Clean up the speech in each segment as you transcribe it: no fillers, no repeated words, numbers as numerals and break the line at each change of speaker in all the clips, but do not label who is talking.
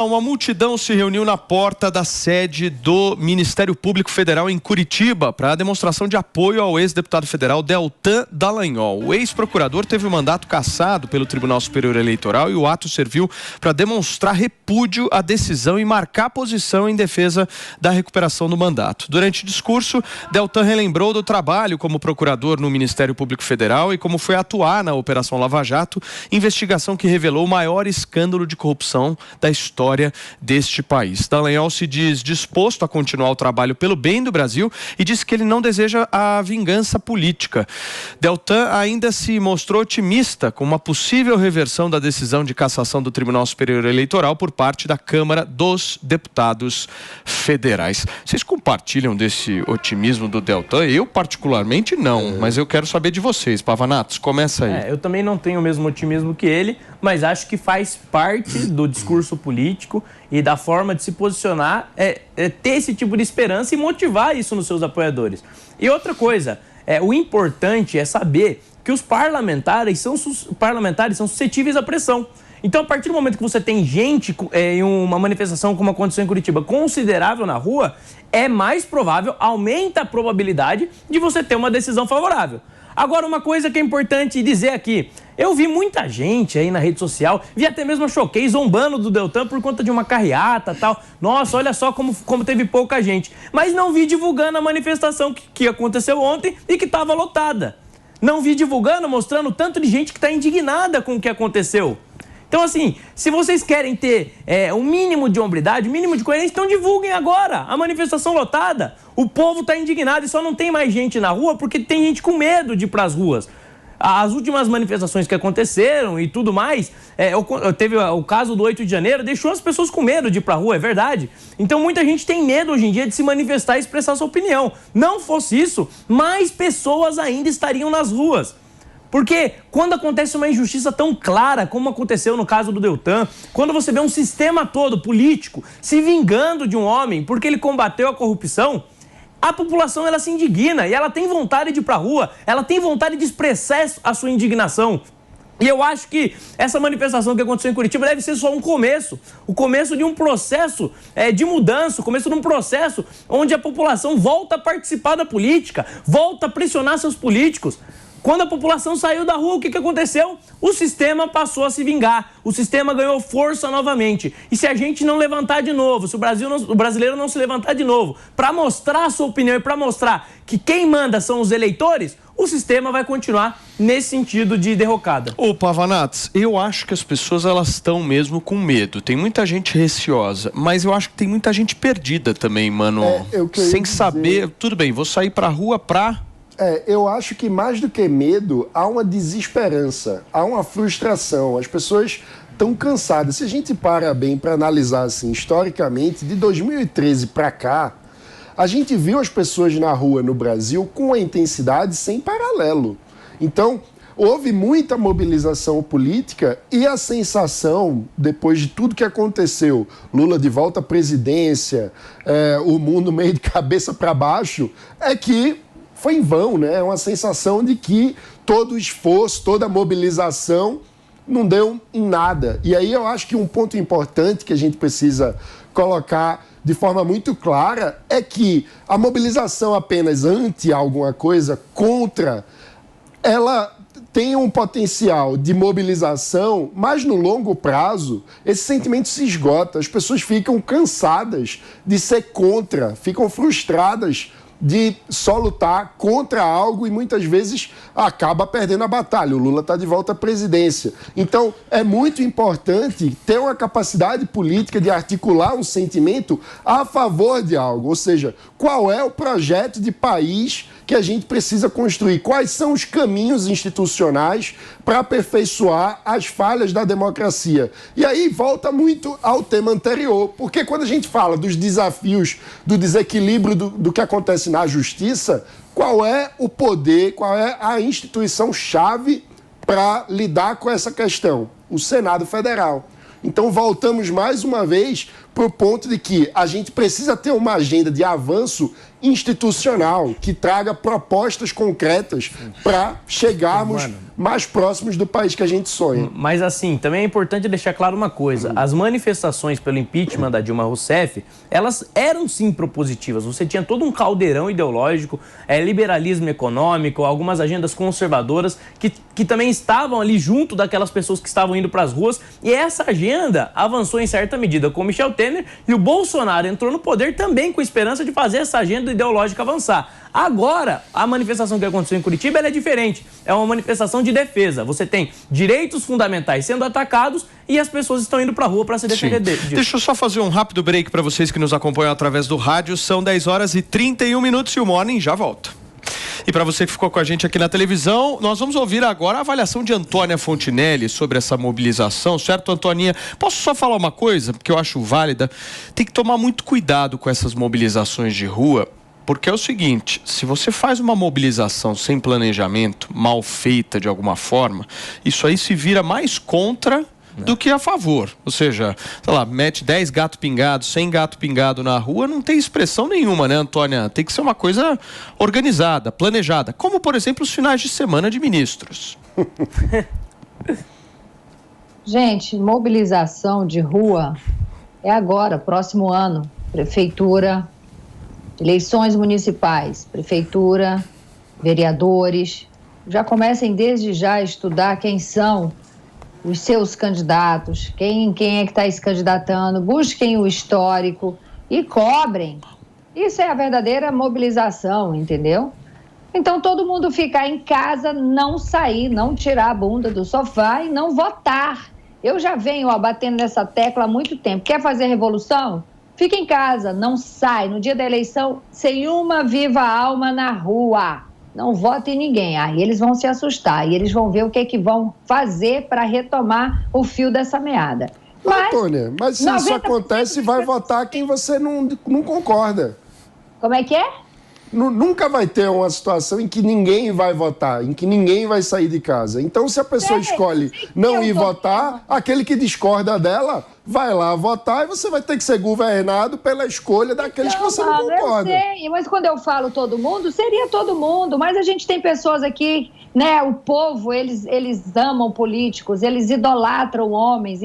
Uma multidão se reuniu na porta da sede do Ministério Público Federal em Curitiba para a demonstração de apoio ao ex-deputado federal Deltan Dallagnol. O ex-procurador teve o mandato cassado pelo Tribunal Superior Eleitoral e o ato serviu para demonstrar repúdio à decisão e marcar posição em defesa da recuperação do mandato. Durante o discurso, Deltan relembrou do trabalho como procurador no Ministério Público Federal e como foi atuar na Operação Lava Jato, investigação que revelou o maior escândalo de corrupção da história deste país. Dallagnol se diz disposto a continuar o trabalho pelo bem do Brasil e disse que ele não deseja a vingança política. Deltan ainda se mostrou otimista com uma possível reversão da decisão de cassação do Tribunal Superior Eleitoral por parte da Câmara dos Deputados Federais. Vocês compartilham desse otimismo do Deltan? Eu particularmente não, mas eu quero saber de vocês. Pavanatos, começa aí.
Eu também não tenho o mesmo otimismo que ele, mas acho que faz parte do discurso político e da forma de se posicionar, ter esse tipo de esperança e motivar isso nos seus apoiadores. E outra coisa, o importante é saber que os parlamentares são suscetíveis à pressão. Então, a partir do momento que você tem gente em uma manifestação como aconteceu em Curitiba, considerável na rua, é mais provável, aumenta a probabilidade de você ter uma decisão favorável. Agora, uma coisa que é importante dizer aqui, eu vi muita gente aí na rede social, vi até mesmo a Choquei zombando do Deltan por conta de uma carreata e tal. Nossa, olha só como teve pouca gente. Mas não vi divulgando a manifestação que aconteceu ontem e que estava lotada. Não vi divulgando, mostrando o tanto de gente que está indignada com o que aconteceu. Então, assim, se vocês querem ter um mínimo de hombridade, um mínimo de coerência, então divulguem agora a manifestação lotada. O povo está indignado e só não tem mais gente na rua porque tem gente com medo de ir para as ruas. As últimas manifestações que aconteceram e tudo mais, teve o caso do 8 de janeiro, deixou as pessoas com medo de ir para a rua, é verdade. Então muita gente tem medo hoje em dia de se manifestar e expressar sua opinião. Não fosse isso, mais pessoas ainda estariam nas ruas. Porque quando acontece uma injustiça tão clara como aconteceu no caso do Deltan, quando você vê um sistema todo político se vingando de um homem porque ele combateu a corrupção, a população ela se indigna e ela tem vontade de ir para a rua, ela tem vontade de expressar a sua indignação. E eu acho que essa manifestação que aconteceu em Curitiba deve ser só um começo. O começo de um processo de mudança, o começo de um processo onde a população volta a participar da política, volta a pressionar seus políticos. Quando a população saiu da rua, o que aconteceu? O sistema passou a se vingar, o sistema ganhou força novamente. E se a gente não levantar de novo, se o brasileiro não se levantar de novo, para mostrar a sua opinião e para mostrar que quem manda são os eleitores, o sistema vai continuar nesse sentido de derrocada.
Ô Pavanatos, eu acho que as pessoas elas estão mesmo com medo. Tem muita gente receosa, mas eu acho que tem muita gente perdida também, mano. Sem saber, tudo bem, vou sair pra rua pra...
Eu acho que mais do que medo, há uma desesperança, há uma frustração. As pessoas estão cansadas. Se a gente para bem para analisar assim, historicamente, de 2013 para cá, a gente viu as pessoas na rua no Brasil com uma intensidade sem paralelo. Então, houve muita mobilização política e a sensação, depois de tudo que aconteceu, Lula de volta à presidência, o mundo meio de cabeça para baixo, é que foi em vão, né? É uma sensação de que todo o esforço, toda a mobilização não deu em nada. E aí eu acho que um ponto importante que a gente precisa colocar de forma muito clara é que a mobilização apenas ante alguma coisa, contra, ela tem um potencial de mobilização, mas no longo prazo esse sentimento se esgota. As pessoas ficam cansadas de ser contra, ficam frustradas de só lutar contra algo e muitas vezes acaba perdendo a batalha. O Lula está de volta à presidência. Então, é muito importante ter uma capacidade política de articular um sentimento a favor de algo. Ou seja, qual é o projeto de país que a gente precisa construir? Quais são os caminhos institucionais para aperfeiçoar as falhas da democracia? E aí volta muito ao tema anterior, porque quando a gente fala dos desafios, do desequilíbrio do que acontece na justiça, qual é o poder, qual é a instituição-chave para lidar com essa questão? O Senado Federal. Então voltamos mais uma vez para o ponto de que a gente precisa ter uma agenda de avanço institucional, que traga propostas concretas para chegarmos mais próximos do país que a gente sonha.
Mas assim, também é importante deixar claro uma coisa, as manifestações pelo impeachment da Dilma Rousseff, elas eram sim propositivas, você tinha todo um caldeirão ideológico, liberalismo econômico, algumas agendas conservadoras que também estavam ali junto daquelas pessoas que estavam indo para as ruas, e essa agenda avançou em certa medida com Michel Temer, e o Bolsonaro entrou no poder também com esperança de fazer essa agenda ideológica avançar. Agora, a manifestação que aconteceu em Curitiba, ela é diferente. É uma manifestação de defesa. Você tem direitos fundamentais sendo atacados e as pessoas estão indo para a rua para se defender disso.
Deixa eu só fazer um rápido break para vocês que nos acompanham através do rádio. São 10h31 e o Morning já volta. E para você que ficou com a gente aqui na televisão, nós vamos ouvir agora a avaliação de Antônia Fontinelli sobre essa mobilização, certo, Antoninha? Posso só falar uma coisa, porque eu acho válida? Tem que tomar muito cuidado com essas mobilizações de rua, porque é o seguinte, se você faz uma mobilização sem planejamento, mal feita de alguma forma, isso aí se vira mais contra do que a favor. Ou seja, sei lá, mete 10 gato pingado, 100 gato pingado na rua, não tem expressão nenhuma, né, Antônia? Tem que ser uma coisa organizada, planejada, como, por exemplo, os finais de semana de ministros.
Gente, mobilização de rua é agora, próximo ano. Prefeitura, eleições municipais, prefeitura, vereadores. Já comecem desde já a estudar quem são os seus candidatos, quem é que está se candidatando, busquem o histórico e cobrem. Isso é a verdadeira mobilização, entendeu? Então todo mundo ficar em casa, não sair, não tirar a bunda do sofá e não votar. Eu já venho batendo nessa tecla há muito tempo. Quer fazer revolução? Fica em casa, não sai. No dia da eleição, sem uma viva alma na rua. Não vote em ninguém. Aí eles vão se assustar e eles vão ver o que vão fazer para retomar o fio dessa meada.
Antônia, mas se isso acontece, vai votar quem você não concorda.
Como é que é?
Nunca vai ter uma situação em que ninguém vai votar, em que ninguém vai sair de casa. Então, se a pessoa escolhe não ir votar, aquele que discorda dela vai lá votar e você vai ter que ser governado pela escolha daqueles que você não concorda.
Eu sei, mas quando eu falo todo mundo, seria todo mundo. Mas a gente tem pessoas aqui, né? O povo, eles amam políticos, eles idolatram homens,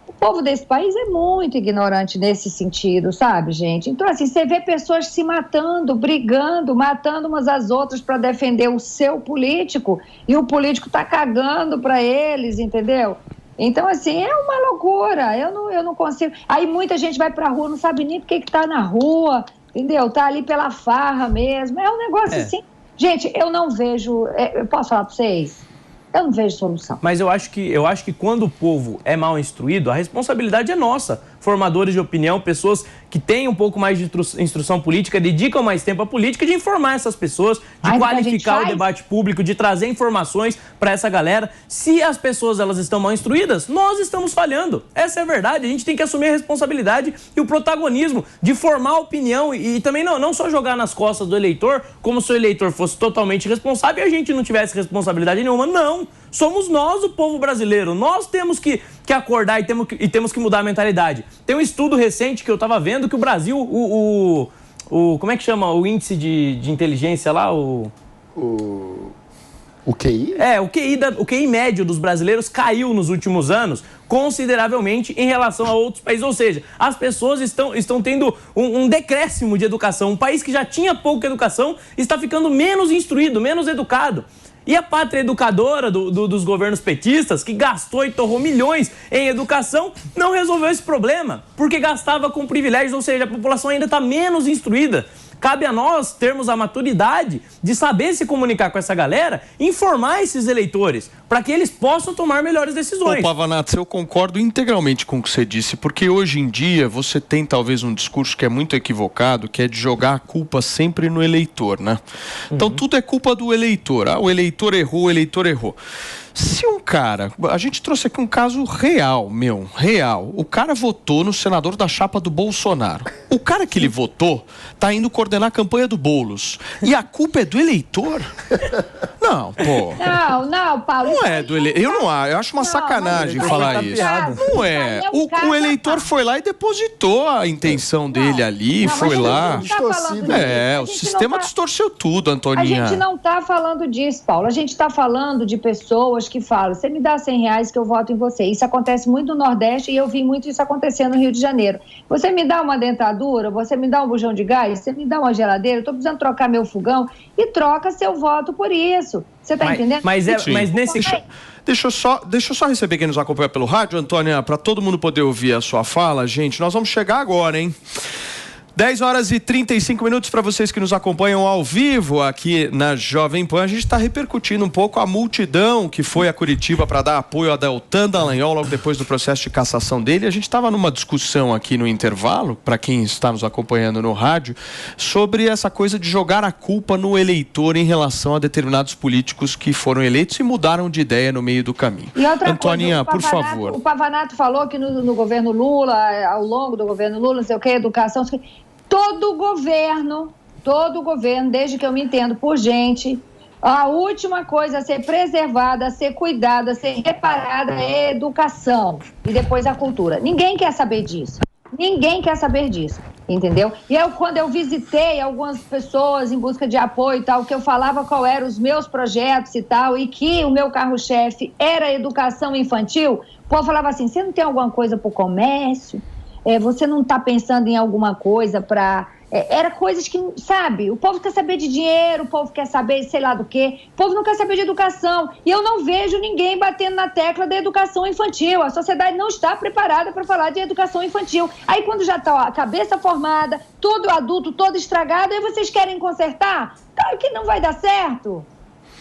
O povo desse país é muito ignorante nesse sentido, sabe, gente? Então, assim, você vê pessoas se matando, brigando, matando umas às outras para defender o seu político e o político tá cagando para eles, entendeu? Então, assim, é uma loucura, eu não consigo. Aí muita gente vai pra rua, não sabe nem por que tá na rua, entendeu? Tá ali pela farra mesmo, é um negócio assim. Gente, eu não vejo, eu posso falar pra vocês? Eu não vejo solução.
Mas eu acho que quando o povo é mal instruído, a responsabilidade é nossa. Formadores de opinião, pessoas que têm um pouco mais de instrução política, dedicam mais tempo à política, de informar essas pessoas, de qualificar o debate público, de trazer informações para essa galera. Se as pessoas elas estão mal instruídas, nós estamos falhando. Essa é a verdade. A gente tem que assumir a responsabilidade e o protagonismo de formar opinião e também não só jogar nas costas do eleitor, como se o eleitor fosse totalmente responsável e a gente não tivesse responsabilidade nenhuma. Não. Somos nós, o povo brasileiro. Nós temos que acordar e temos que mudar a mentalidade. Tem um estudo recente que eu estava vendo que o Brasil, como é que chama o índice de inteligência lá?
O QI?
O QI médio dos brasileiros caiu nos últimos anos consideravelmente em relação a outros países. Ou seja, as pessoas estão tendo um decréscimo de educação. Um país que já tinha pouca educação está ficando menos instruído, menos educado. E a pátria educadora dos governos petistas, que gastou e torrou milhões em educação, não resolveu esse problema, porque gastava com privilégios, ou seja, a população ainda está menos instruída. Cabe a nós termos a maturidade de saber se comunicar com essa galera e informar esses eleitores, para que eles possam tomar melhores decisões.
Ô, Pavanatos, eu concordo integralmente com o que você disse, porque hoje em dia você tem talvez um discurso que é muito equivocado, que é de jogar a culpa sempre no eleitor, né? Então tudo é culpa do eleitor. O eleitor errou, o eleitor errou. Se um cara, a gente trouxe aqui um caso real, real. O cara votou no senador da chapa do Bolsonaro. O cara que ele votou tá indo coordenar a campanha do Boulos. E a culpa é do eleitor? Não, pô.
Não, Paulo.
Não é do eleitor. Eu acho uma sacanagem falar isso. Não é. O eleitor foi lá e depositou a intenção dele ali, foi lá. O sistema distorceu tudo, Antoninha.
A gente não tá falando disso, Paulo. A gente tá falando de pessoas que falam, você me dá R$100 que eu voto em você. Isso acontece muito no Nordeste e eu vi muito isso acontecer no Rio de Janeiro. Você me dá uma dentadura, você me dá um bujão de gás, você me dá uma geladeira, eu tô precisando trocar meu fogão e troca seu voto por isso. Você tá entendendo?
Mas nesse...
Deixa eu só receber quem nos acompanha pelo rádio, Antônia, para todo mundo poder ouvir a sua fala. Gente, nós vamos chegar agora, hein? 10h35 para vocês que nos acompanham ao vivo aqui na Jovem Pan. A gente está repercutindo um pouco a multidão que foi a Curitiba para dar apoio a Deltan Dallagnol logo depois do processo de cassação dele. A gente estava numa discussão aqui no intervalo, para quem está nos acompanhando no rádio, sobre essa coisa de jogar a culpa no eleitor em relação a determinados políticos que foram eleitos e mudaram de ideia no meio do caminho.
E outra
Antoninha,
coisa,
por favor.
O Pavanato falou que no governo Lula, ao longo do governo Lula, não sei o que, educação... Todo governo, desde que eu me entendo por gente, a última coisa a ser preservada, a ser cuidada, a ser reparada é a educação e depois a cultura. Ninguém quer saber disso. Entendeu? E quando eu visitei algumas pessoas em busca de apoio e tal, que eu falava qual eram os meus projetos e tal, e que o meu carro-chefe era a educação infantil, o povo falava assim, você não tem alguma coisa para o comércio? Você não está pensando em alguma coisa para... Era coisas que, sabe, o povo quer saber de dinheiro, o povo quer saber sei lá do quê, o povo não quer saber de educação. E eu não vejo ninguém batendo na tecla da educação infantil. A sociedade não está preparada para falar de educação infantil. Aí quando já está a cabeça formada, todo adulto, todo estragado, aí vocês querem consertar? Claro que não vai dar certo.